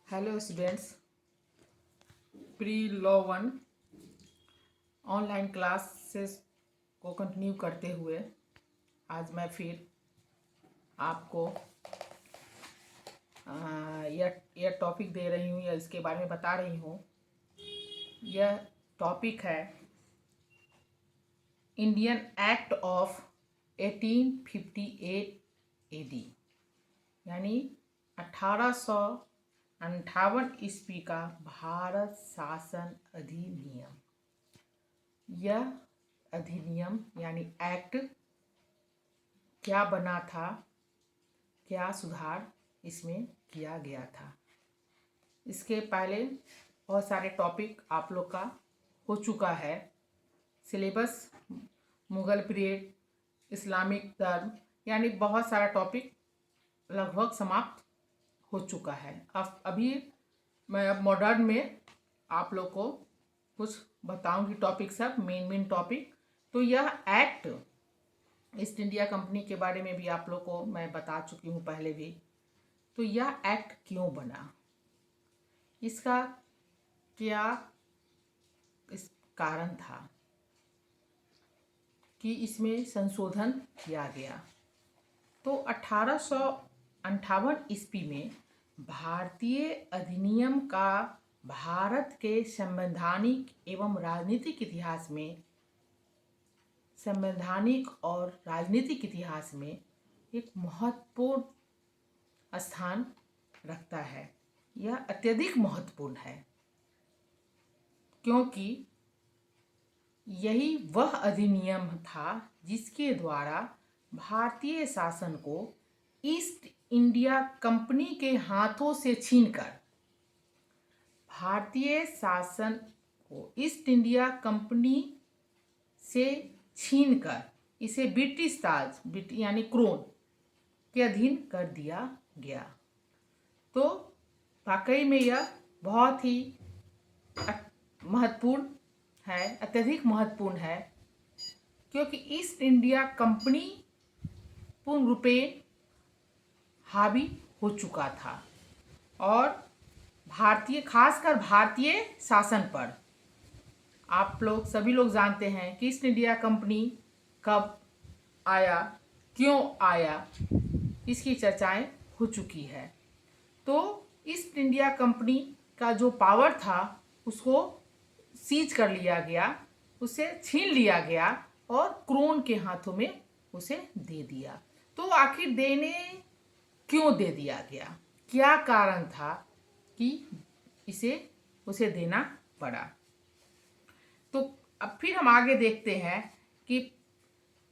Hello students, pre law 1 online classes को continue करते हुए आज मैं फिर आपको यह टॉपिक दे रही हूँ या इसके बारे में बता रही हूँ। यह टॉपिक है इंडियन एक्ट ऑफ 1858 एडी, यानी 1858 ईस्वी का भारत शासन अधिनियम। यह अधिनियम यानी एक्ट क्या बना था, क्या सुधार इसमें किया गया था। इसके पहले बहुत सारे टॉपिक आप लोग का हो चुका है। सिलेबस मुगल पीरियड, इस्लामिक धर्म, यानी बहुत सारा टॉपिक लगभग समाप्त हो चुका है। अब अभी मैं अब मॉडर्न में आप लोग को कुछ बताऊंगी टॉपिक, सब मेन टॉपिक। तो यह एक्ट ईस्ट इंडिया कंपनी के बारे में भी आप लोग को मैं बता चुकी हूँ पहले भी। तो यह एक्ट क्यों बना, इसका क्या इस कारण था कि इसमें संशोधन किया गया। तो 1858 ईस्वी में भारतीय अधिनियम का भारत के संवैधानिक एवं राजनीतिक इतिहास में, संवैधानिक और राजनीतिक इतिहास में एक महत्वपूर्ण स्थान रखता है। यह अत्यधिक महत्वपूर्ण है क्योंकि यही वह अधिनियम था जिसके द्वारा भारतीय शासन को ईस्ट इंडिया कंपनी के हाथों से छीनकर, भारतीय शासन को ईस्ट इंडिया कंपनी से छीनकर इसे ब्रिटिश ताज यानी क्रोन के अधीन कर दिया गया। तो वाकई में यह बहुत ही महत्वपूर्ण है, अत्यधिक महत्वपूर्ण है, क्योंकि ईस्ट इंडिया कंपनी पूर्ण रूपेण हावी हो चुका था और भारतीय, खासकर भारतीय शासन पर। आप लोग सभी लोग जानते हैं कि ईस्ट इंडिया कंपनी कब आया, क्यों आया, इसकी चर्चाएं हो चुकी है। तो ईस्ट इंडिया कंपनी का जो पावर था उसको सीज कर लिया गया, उसे छीन लिया गया और क्रोन के हाथों में उसे दे दिया। तो आखिर देने क्यों दे दिया गया, क्या कारण था कि उसे देना पड़ा। तो अब फिर हम आगे देखते हैं कि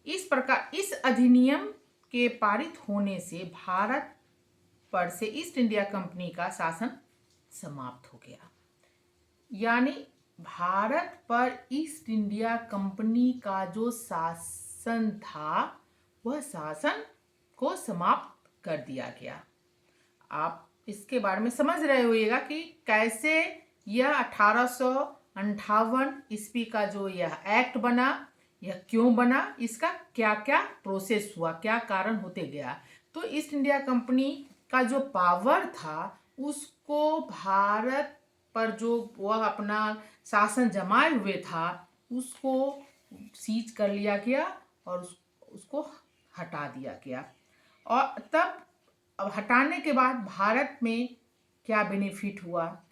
इस प्रकार इस अधिनियम के पारित होने से भारत पर से ईस्ट इंडिया कंपनी का शासन समाप्त हो गया, यानी भारत पर ईस्ट इंडिया कंपनी का जो शासन था वह शासन को समाप्त कर दिया गया। आप इसके बारे में समझ रहे होइएगा कि कैसे यह 1858 ईस्वी का जो यह एक्ट बना, यह क्यों बना, इसका क्या क्या प्रोसेस हुआ, क्या कारण होते गया। तो ईस्ट इंडिया कंपनी का जो पावर था उसको भारत पर जो वह अपना शासन जमाए हुए था उसको सीज कर लिया गया और उसको हटा दिया गया। और तब अब हटाने के बाद भारत में क्या बेनिफिट हुआ,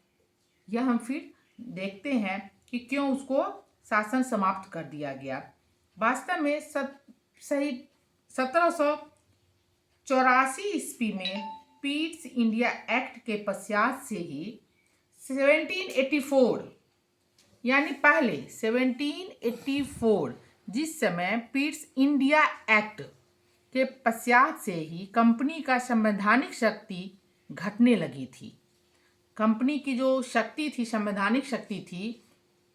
यह हम फिर देखते हैं कि क्यों उसको शासन समाप्त कर दिया गया। वास्तव में सही 1784 ईस्वी में पीट्स इंडिया एक्ट के पश्चात से ही 1784 यानी पहले 1784 जिस समय पीट्स इंडिया एक्ट के पश्चात से ही कंपनी का संवैधानिक शक्ति घटने लगी थी। कंपनी की जो शक्ति थी, संवैधानिक शक्ति थी,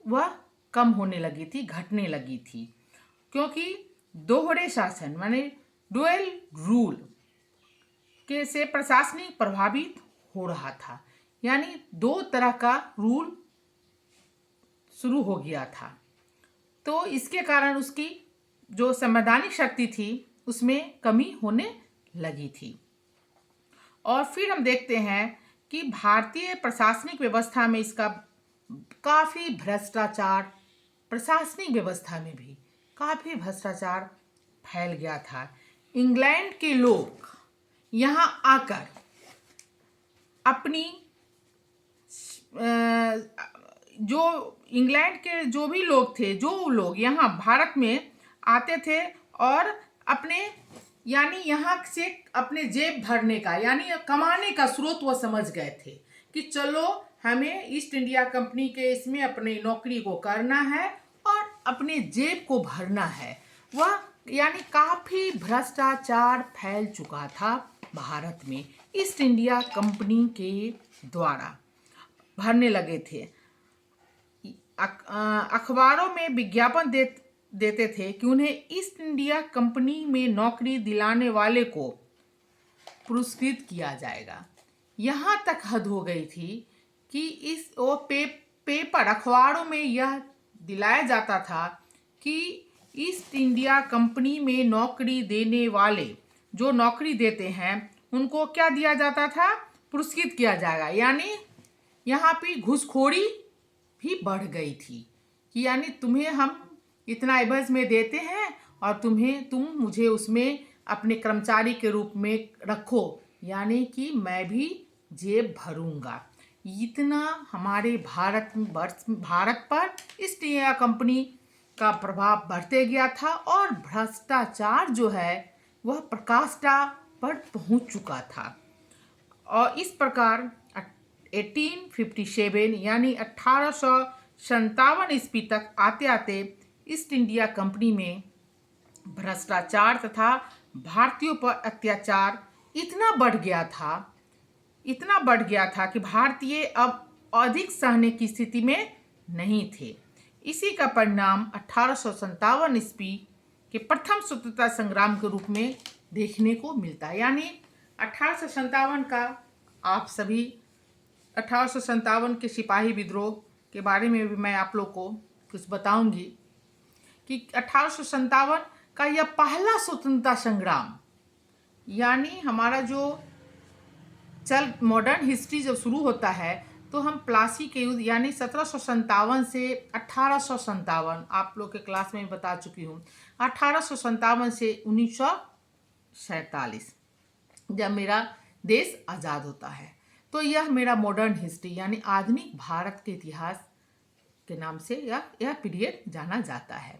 वह कम होने लगी थी, घटने लगी थी, क्योंकि दोहरे शासन माने डुअल रूल के से प्रशासनिक प्रभावित हो रहा था, यानी दो तरह का रूल शुरू हो गया था। तो इसके कारण उसकी जो संवैधानिक शक्ति थी उसमें कमी होने लगी थी। और फिर हम देखते हैं कि भारतीय प्रशासनिक व्यवस्था में इसका काफ़ी भ्रष्टाचार, प्रशासनिक व्यवस्था में भी काफ़ी भ्रष्टाचार फैल गया था। इंग्लैंड के लोग यहाँ आकर अपनी जो इंग्लैंड के जो भी लोग थे, जो लोग यहाँ भारत में आते थे और अपने यानी यहाँ से अपने जेब भरने का यानी कमाने का स्रोत वह समझ गए थे कि चलो हमें ईस्ट इंडिया कंपनी के इसमें अपनी नौकरी को करना है और अपने जेब को भरना है। वह यानी काफ़ी भ्रष्टाचार फैल चुका था भारत में, ईस्ट इंडिया कंपनी के द्वारा भरने लगे थे। अखबारों में विज्ञापन देते थे कि उन्हें ईस्ट इंडिया कंपनी में नौकरी दिलाने वाले को पुरस्कृत किया जाएगा। यहाँ तक हद हो गई थी कि इस वो पेपर अखबारों में यह दिलाया जाता था कि ईस्ट इंडिया कंपनी में नौकरी देने वाले जो नौकरी देते हैं उनको क्या दिया जाता था, पुरस्कृत किया जाएगा। यानी यहाँ पे घूसखोरी भी बढ़ गई थी कि यानी तुम्हें हम इतना एवज में देते हैं और तुम मुझे उसमें अपने कर्मचारी के रूप में रखो, यानी कि मैं भी जेब भरूंगा। इतना हमारे भारत पर ईस्ट इंडिया कंपनी का प्रभाव बढ़ते गया था और भ्रष्टाचार जो है वह प्रकाष्ठा पर पहुंच चुका था। और इस प्रकार 1857 यानी 1857 ईस्वी तक आते आते ईस्ट इंडिया कंपनी में भ्रष्टाचार तथा भारतीयों पर अत्याचार इतना बढ़ गया था कि भारतीय अब अधिक सहने की स्थिति में नहीं थे। इसी का परिणाम 1857 ईस्वी के प्रथम स्वतंत्रता संग्राम के रूप में देखने को मिलता है। यानी 1857 का आप सभी 1857 के सिपाही विद्रोह के बारे में भी मैं आप लोग को कुछ बताऊंगी कि 1857 का यह पहला स्वतंत्रता संग्राम, यानी हमारा जो मॉडर्न हिस्ट्री जब शुरू होता है तो हम प्लासी के युद्ध यानी 1757 से 1857, आप लोग के क्लास में बता चुकी हूँ, 1857 से 1947 जब मेरा देश आज़ाद होता है। तो यह मेरा मॉडर्न हिस्ट्री यानी आधुनिक भारत के इतिहास के नाम से यह पीरियड जाना जाता है।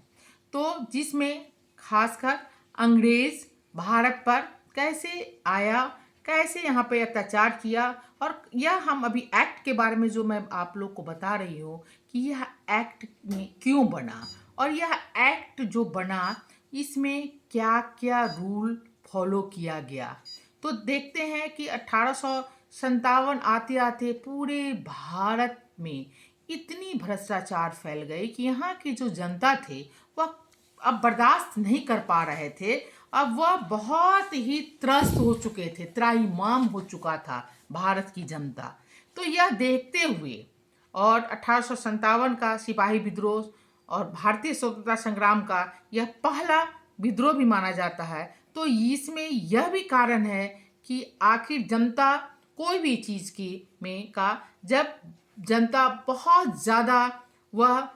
तो जिसमें खासकर अंग्रेज भारत पर कैसे आया, कैसे यहाँ पे अत्याचार किया, और यह हम अभी एक्ट के बारे में जो मैं आप लोग को बता रही हूँ कि यह एक्ट में क्यों बना और यह एक्ट जो बना इसमें क्या क्या रूल फॉलो किया गया। तो देखते हैं कि 1857 आते आते पूरे भारत में इतनी भ्रष्टाचार फैल गई कि यहाँ की जो जनता थे वह अब बर्दाश्त नहीं कर पा रहे थे। अब वह बहुत ही त्रस्त हो चुके थे, त्राहिमाम हो चुका था भारत की जनता। तो यह देखते हुए और 1857 का सिपाही विद्रोह और भारतीय स्वतंत्रता संग्राम का यह पहला विद्रोह भी माना जाता है। तो इसमें यह भी कारण है कि आखिर जनता कोई भी चीज़ की में का जब जनता बहुत ज़्यादा वह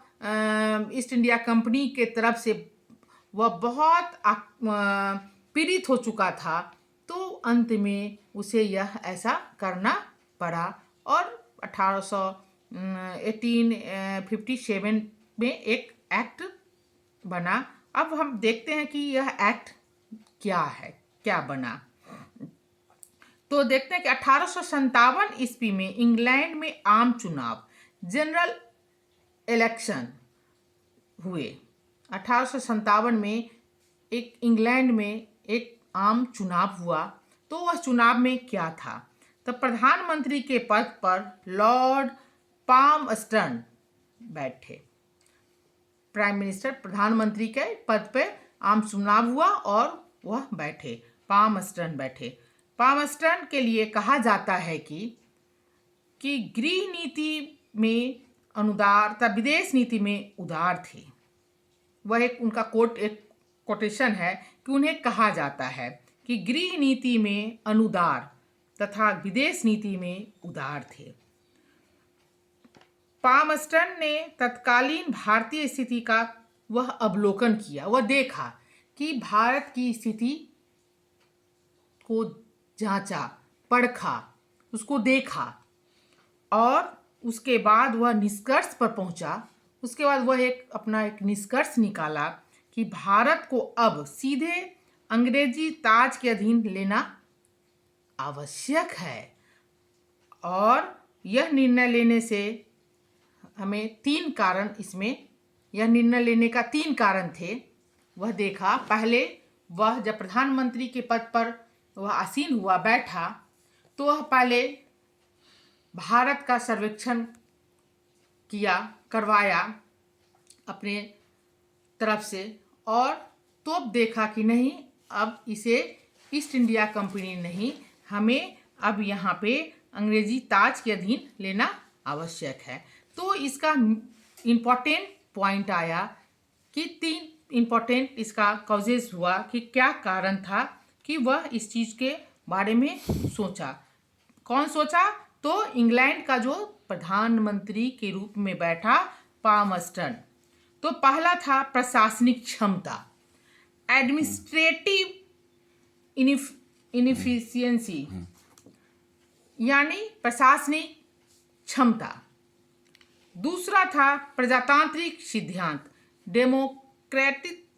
ईस्ट इंडिया कंपनी के तरफ से वह बहुत पीड़ित हो चुका था, तो अंत में उसे यह ऐसा करना पड़ा और 1857 में एक एक्ट बना। अब हम देखते हैं कि यह एक्ट क्या है, क्या बना। तो देखते हैं कि 1857 ईस्वी में इंग्लैंड में आम चुनाव, जनरल इलेक्शन हुए। 1857 में एक इंग्लैंड में एक आम चुनाव हुआ। तो वह चुनाव में क्या था, तो प्रधानमंत्री के पद पर लॉर्ड पामस्टर्न बैठे। प्राइम मिनिस्टर प्रधानमंत्री के पद पे आम चुनाव हुआ और वह बैठे, पामस्टर्न बैठे। पामस्टर्न के लिए कहा जाता है कि गृह नीति में अनुदार तथा विदेश नीति में उदार थे। वह एक उनका कोटेशन है कि उन्हें कहा जाता है कि गृह नीति में अनुदार तथा विदेश नीति में उदार थे। पामस्टन ने तत्कालीन भारतीय स्थिति का वह अवलोकन किया, वह देखा कि भारत की स्थिति को जांचा, परखा, उसको देखा और उसके बाद वह निष्कर्ष पर पहुंचा। उसके बाद वह अपना एक निष्कर्ष निकाला कि भारत को अब सीधे अंग्रेजी ताज के अधीन लेना आवश्यक है। और यह निर्णय लेने से हमें तीन कारण, इसमें यह निर्णय लेने का तीन कारण थे। वह देखा, पहले वह जब प्रधानमंत्री के पद पर वह आसीन हुआ, बैठा, तो वह पहले भारत का सर्वेक्षण करवाया अपने तरफ से, और तो अब देखा कि नहीं, अब इसे ईस्ट इंडिया कंपनी नहीं, हमें अब यहाँ पे अंग्रेजी ताज के अधीन लेना आवश्यक है। तो इसका इम्पोर्टेंट पॉइंट आया कि तीन इम्पोर्टेंट इसका कॉजेज हुआ कि क्या कारण था कि वह इस चीज़ के बारे में सोचा। कौन सोचा? तो इंग्लैंड का जो प्रधानमंत्री के रूप में बैठा पामस्टन। तो पहला था प्रशासनिक क्षमता, एडमिनिस्ट्रेटिव इनएफिशिएंसी, यानी प्रशासनिक क्षमता। दूसरा था प्रजातांत्रिक सिद्धांत, डेमोक्रेटिक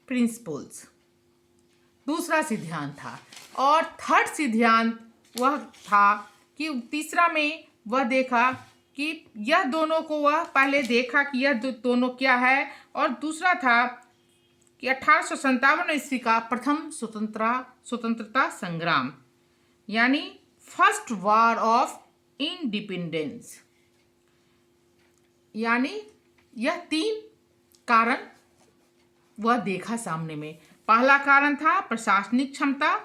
प्रिंसिपल्स, दूसरा सिद्धांत था। और थर्ड सिद्धांत वह था कि तीसरा में वह देखा कि यह दोनों को, वह पहले देखा कि यह दोनों क्या है, और दूसरा था कि 1857 ईस्वी का प्रथम स्वतंत्रता संग्राम, यानी फर्स्ट वॉर ऑफ इंडिपेंडेंस। यानी यह तीन कारण वह देखा सामने में। पहला कारण था प्रशासनिक क्षमता,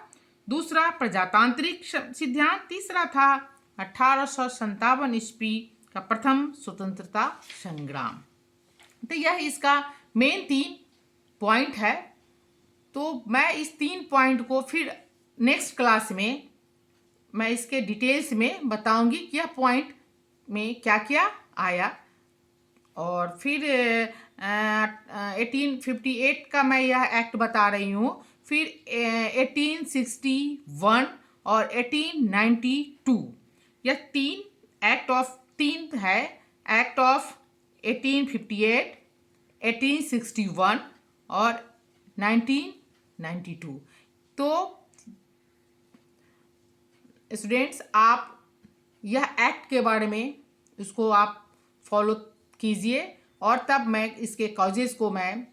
दूसरा प्रजातांत्रिक सिद्धांत, तीसरा था 1857 ईस्वी का प्रथम स्वतंत्रता संग्राम। तो यह इसका मेन तीन पॉइंट है। तो मैं इस तीन पॉइंट को फिर नेक्स्ट क्लास में मैं इसके डिटेल्स में बताऊंगी कि यह पॉइंट में क्या क्या आया। और फिर 1858 का मैं यह एक्ट बता रही हूँ, फिर 1861 और 1892, यह तीन है। एक्ट ऑफ 1858, 1861 और 1992। तो स्टूडेंट्स, आप यह एक्ट के बारे में इसको आप फॉलो कीजिए, और तब मैं इसके कॉजेज़ को मैं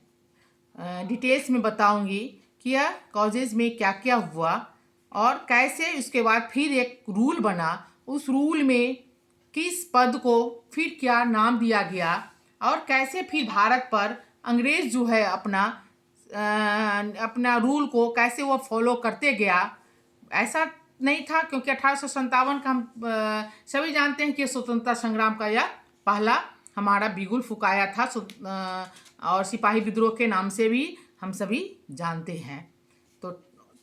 डिटेल्स में बताऊंगी कि यह कॉजेज़ में क्या क्या हुआ और कैसे उसके बाद फिर एक रूल बना, उस रूल में किस पद को फिर क्या नाम दिया गया, और कैसे फिर भारत पर अंग्रेज़ जो है अपना रूल को कैसे वो फॉलो करते गया। ऐसा नहीं था, क्योंकि 1857 का हम सभी जानते हैं कि स्वतंत्रता संग्राम का यह पहला हमारा बिगुल फुकाया था, और सिपाही विद्रोह के नाम से भी हम सभी जानते हैं। तो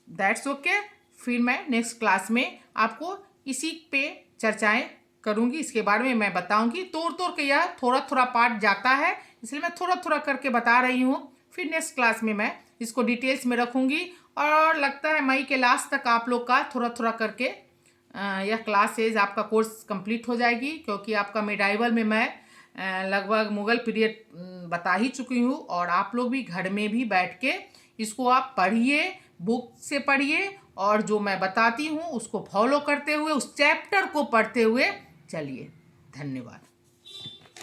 दैट्स ओके। फिर मैं नेक्स्ट क्लास में आपको इसी पे चर्चाएं करूंगी, इसके बारे में मैं बताऊंगी। तोड़ के यह थोड़ा थोड़ा पार्ट जाता है, इसलिए मैं थोड़ा थोड़ा करके बता रही हूँ। फिर नेक्स्ट क्लास में मैं इसको डिटेल्स में रखूंगी, और लगता है मई के लास्ट तक आप लोग का थोड़ा थोड़ा करके यह क्लासेज आपका कोर्स कंप्लीट हो जाएगी, क्योंकि आपका मेडाइवल में मैं लगभग मुगल पीरियड बता ही चुकी हूँ। और आप लोग भी घर में भी बैठ के इसको आप पढ़िए, बुक से पढ़िए, और जो मैं बताती हूँ उसको फॉलो करते हुए, उस चैप्टर को पढ़ते हुए चलिए। धन्यवाद।